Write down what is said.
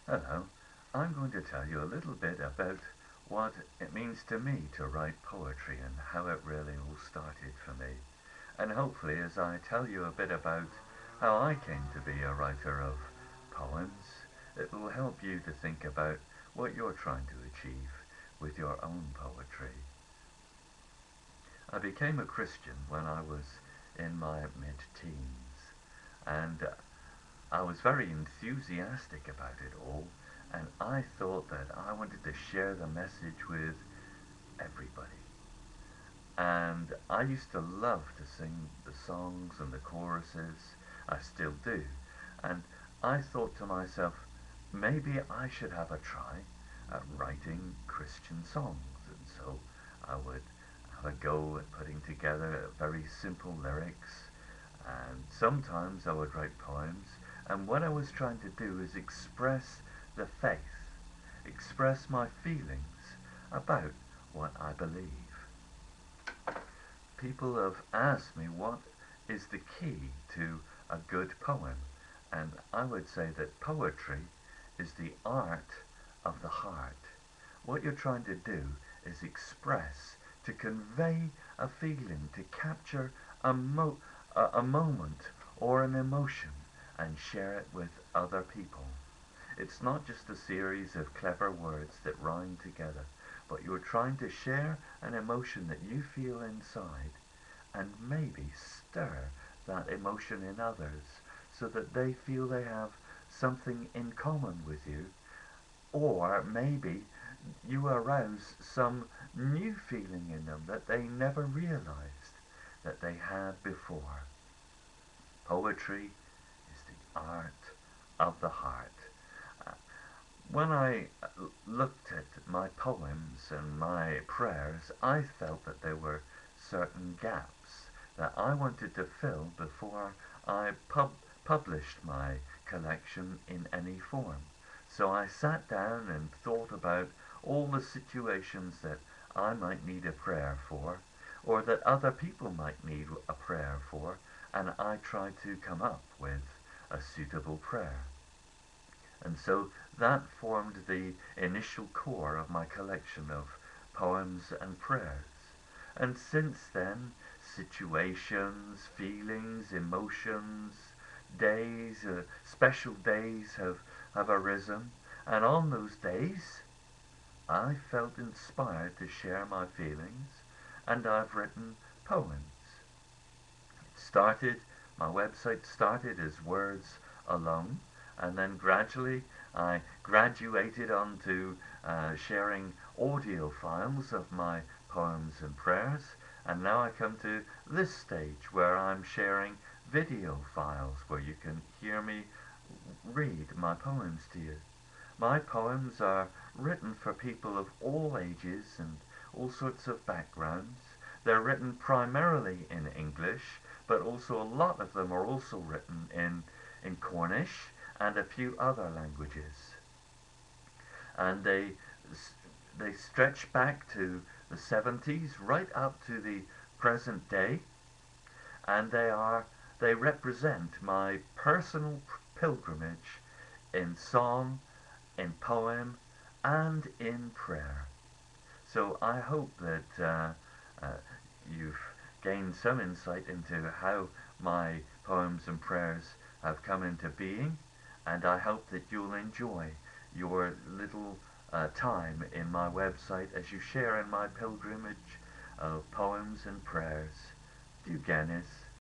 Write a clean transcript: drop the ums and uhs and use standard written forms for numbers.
Hello, I'm going to tell you a little bit about what it means to me to write poetry and how it really all started for me. And hopefully, as I tell you a bit about how I came to be a writer of poems, it will help you to think about what you're trying to achieve with your own poetry. I became a Christian when I was in my mid-teens, and I was very enthusiastic about it all, and I thought that I wanted to share the message with everybody. And I used to love to sing the songs and the choruses. I still do. And I thought to myself, maybe I should have a try at writing Christian songs. And so I would have a go at putting together very simple lyrics. And sometimes I would write poems. And what I was trying to do is express the faith, express my feelings about what I believe. People have asked me what is the key to a good poem, and I would say that poetry is the art of the heart. What you're trying to do is express, to convey a feeling, to capture a moment or an emotion and share it with other people. It's not just a series of clever words that rhyme together, but you're trying to share an emotion that you feel inside and maybe stir that emotion in others so that they feel they have something in common with you, or maybe you arouse some new feeling in them that they never realized that they had before. Poetry is the art of the heart. Uh, When I looked at my poems and my prayers, I felt that there were certain gaps that I wanted to fill before I published my collection in any form. So I sat down and thought about all the situations that I might need a prayer for, or that other people might need a prayer for, and I tried to come up with a suitable prayer. And so that formed the initial core of my collection of poems and prayers. And since then, situations, feelings, emotions, days, special days have arisen. And on those days, I felt inspired to share my feelings, and I've written poems. It started, my website started as words alone, and then gradually I graduated onto sharing audio files of my poems and prayers, and now I come to this stage where I'm sharing video files where you can hear me read my poems to you. My poems are written for people of all ages and all sorts of backgrounds. They're written primarily in English, but also a lot of them are also written in Cornish and a few other languages. And they stretch back to the 70s right up to the present day, and they represent my personal pilgrimage in song, in poem, and in prayer. So I hope that you've gained some insight into how my poems and prayers have come into being, and I hope that you'll enjoy your little time in my website as you share in my pilgrimage of poems and prayers. Du Guinness.